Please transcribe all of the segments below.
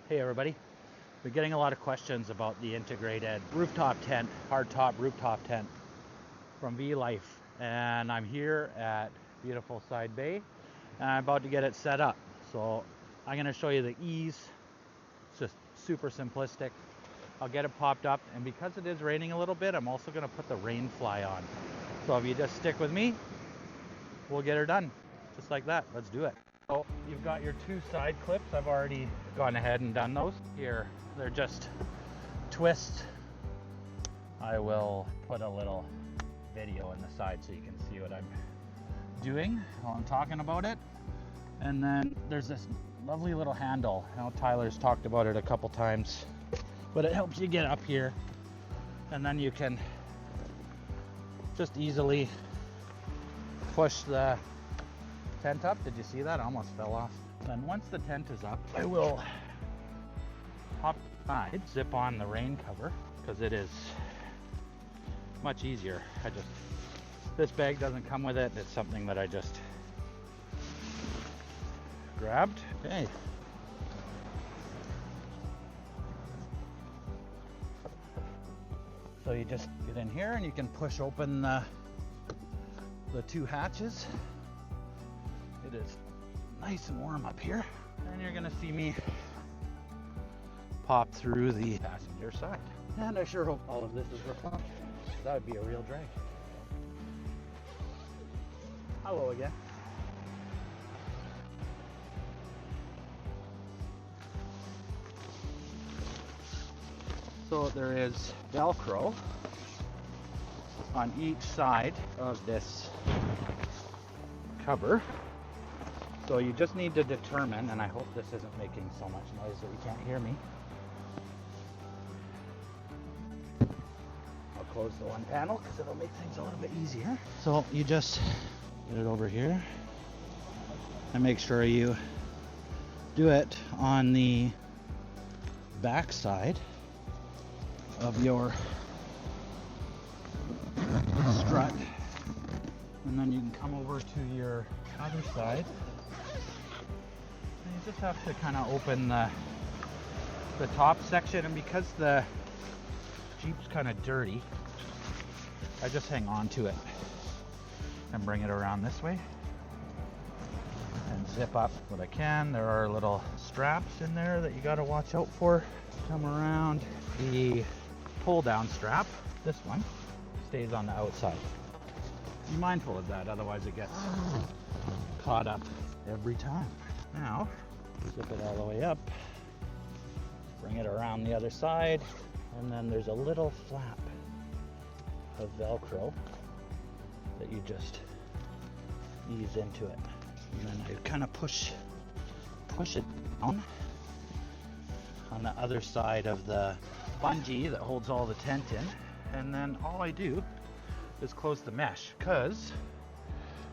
Hey everybody, been getting a lot of questions about the integrated rooftop tent, hardtop rooftop tent from V-Life, and I'm here at beautiful Side Bay and I'm about to get it set up. So I'm going to show you the ease. It's just super simplistic. I'll get it popped up, and because it is raining a little bit, I'm also going to put the rain fly on. So if you just stick with me, we'll get her done just like that. Let's do it. So you've got your two side clips. I've already gone ahead and done those. Here, they're just twists. I will put a little video in the side so you can see what I'm doing while I'm talking about it. And then there's this lovely little handle. I know Tyler's talked about it a couple times, but it helps you get up here, and then you can just easily push the tent up. Did you see that? I almost fell off. Then once the tent is up, I will hop inside, zip on the rain cover, because it is much easier. This bag doesn't come with it. It's something that I just grabbed. Okay. So you just get in here and you can push open the two hatches. It is nice and warm up here, and you're gonna see me pop through the passenger side. And I sure hope all of this is reflective. That would be a real drag. Hello again. So there is Velcro on each side of this cover. So you just need to determine, and I hope this isn't making so much noise that you can't hear me. I'll close the one panel because it'll make things a little bit easier. So you just get it over here and make sure you do it on the back side of your strut, and then you can come over to your other side, and you just have to kind of open the top section. And because the Jeep's kind of dirty, I just hang on to it and bring it around this way and zip up what I can. There are little straps in there that you got to watch out for. Come around. The pull down strap, this one, stays on the outside. Be mindful of that, otherwise it gets caught up every time. Now, zip it all the way up, bring it around the other side, and then there's a little flap of Velcro that you just ease into it. And then I kind of push it down on the other side of the bungee that holds all the tent in, and then all I do is close the mesh, because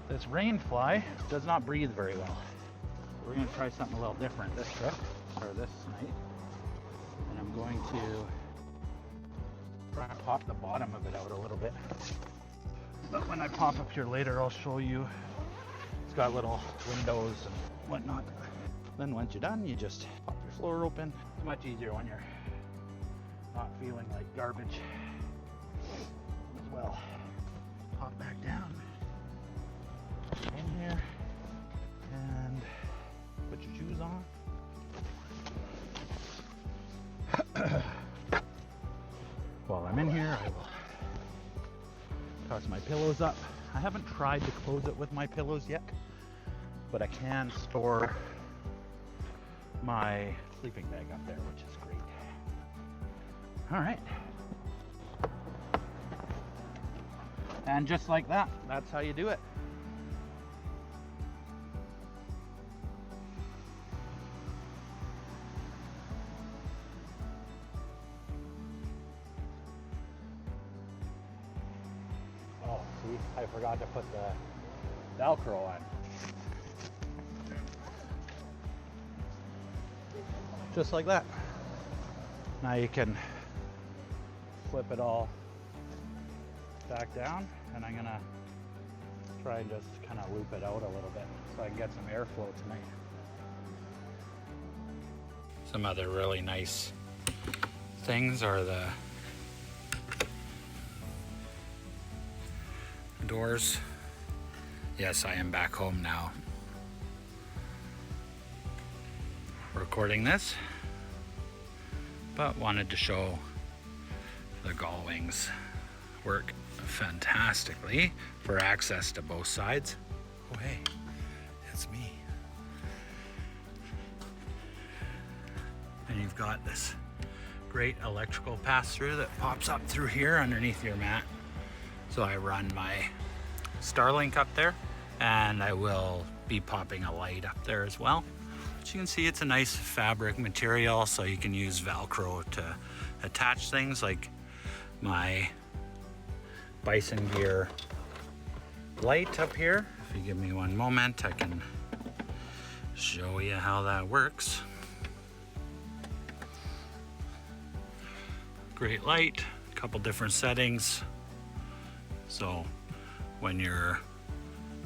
this rain fly does not breathe very well. We're going to try something a little different this trip, or this night, and I'm going to try to pop the bottom of it out a little bit, but when I pop up here later I'll show you. It's got little windows and whatnot. Then once you're done, you just pop your floor open. It's much easier when you're not feeling like garbage as well. Pop back down in here and put your shoes on. While I'm in here, I will toss my pillows up. I haven't tried to close it with my pillows yet, but I can store my sleeping bag up there, which is great. All right. And just like that, that's how you do it. Oh, see, I forgot to put the Velcro on. Just like that. Now you can flip it all back down, and I'm gonna try and just kind of loop it out a little bit so I can get some airflow tonight. Some other really nice things are the doors. Yes, I am back home now, recording this, but wanted to show the gull wings work fantastically for access to both sides. Oh hey, it's me. And you've got this great electrical pass-through that pops up through here underneath your mat. So I run my Starlink up there, and I will be popping a light up there as well. But you can see it's a nice fabric material, so you can use Velcro to attach things like my Bison Gear light up here. If you give me one moment, I can show you how that works. Great light, a couple different settings. So when you're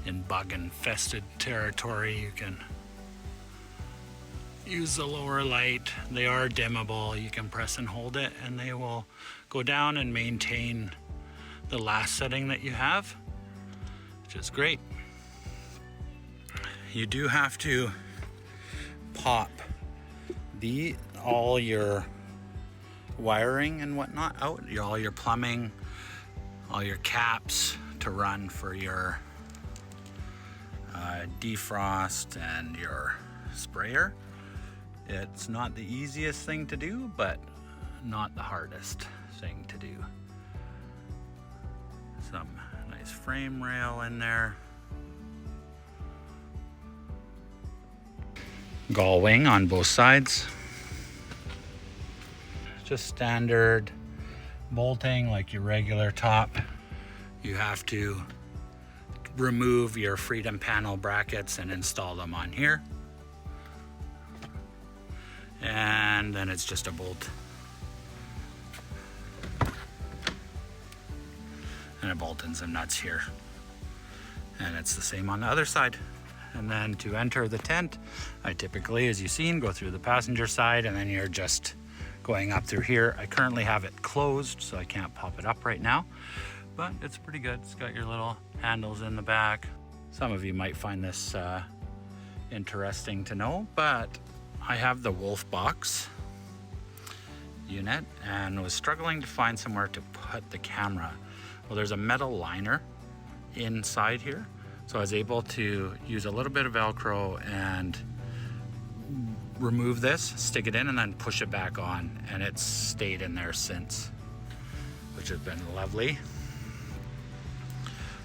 in bug infested territory, you can use the lower light. They are dimmable. You can press and hold it and they will go down and maintain the last setting that you have, which is great. You do have to pop all your wiring and whatnot out, all your plumbing, all your caps to run for your defrost and your sprayer. It's not the easiest thing to do, but not the hardest thing to do. Some nice frame rail in there. Gull wing on both sides. Just standard bolting like your regular top. You have to remove your Freedom Panel brackets and install them on here. And then it's just a bolt. And a bolt and some nuts here. And it's the same on the other side. And then to enter the tent, I typically, as you've seen, go through the passenger side, and then you're just going up through here. I currently have it closed, so I can't pop it up right now, but it's pretty good. It's got your little handles in the back. Some of you might find this interesting to know, but I have the Wolf Box unit and was struggling to find somewhere to put the camera. Well, there's a metal liner inside here, so I was able to use a little bit of Velcro and remove this, stick it in, and then push it back on, and it's stayed in there since, which has been lovely.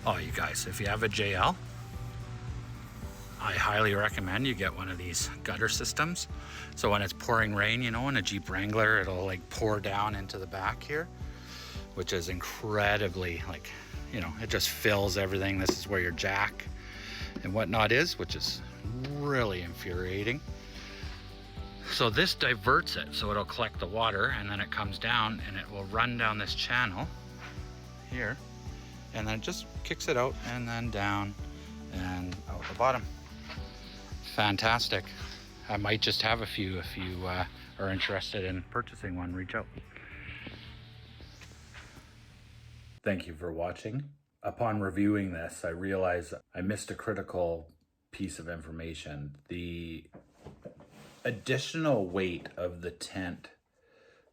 Oh, you guys, if you have a JL, I highly recommend you get one of these gutter systems. So when it's pouring rain, you know, in a Jeep Wrangler, it'll like pour down into the back here, which is incredibly, like, you know, it just fills everything. This is where your jack and whatnot is, which is really infuriating. So this diverts it, so it'll collect the water, and then it comes down and it will run down this channel here, and then it just kicks it out and then down and out the bottom. Fantastic. I might just have a few. If you are interested in purchasing one, reach out. Thank you for watching. Upon reviewing this, I realized I missed a critical piece of information. The additional weight of the tent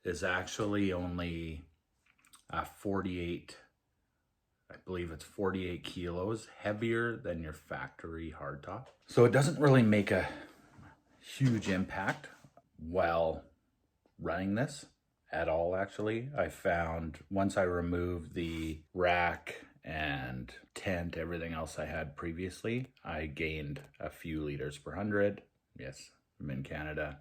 is actually only 48, I believe it's 48 kilos heavier than your factory hardtop. So it doesn't really make a huge impact while running this at all, actually. I found once I removed the rack and tent, everything else I had previously, I gained a few liters per 100. Yes, I'm in Canada.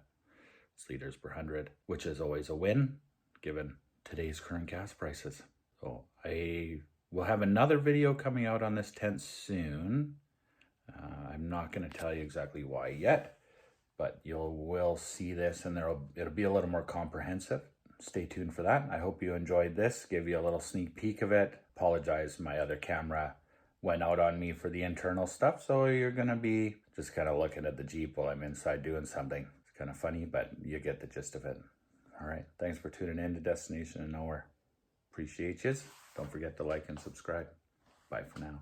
It's liters per 100, which is always a win given today's current gas prices. So I will have another video coming out on this tent soon. I'm not going to tell you exactly why yet, but you will see this, and it'll be a little more comprehensive. Stay tuned for that. I hope you enjoyed this. Give you a little sneak peek of it. Apologize, my other camera went out on me for the internal stuff, so you're going to be just kind of looking at the Jeep while I'm inside doing something. It's kind of funny, but you get the gist of it. All right. Thanks for tuning in to Destination of Nowhere. Appreciate you. Don't forget to like and subscribe. Bye for now.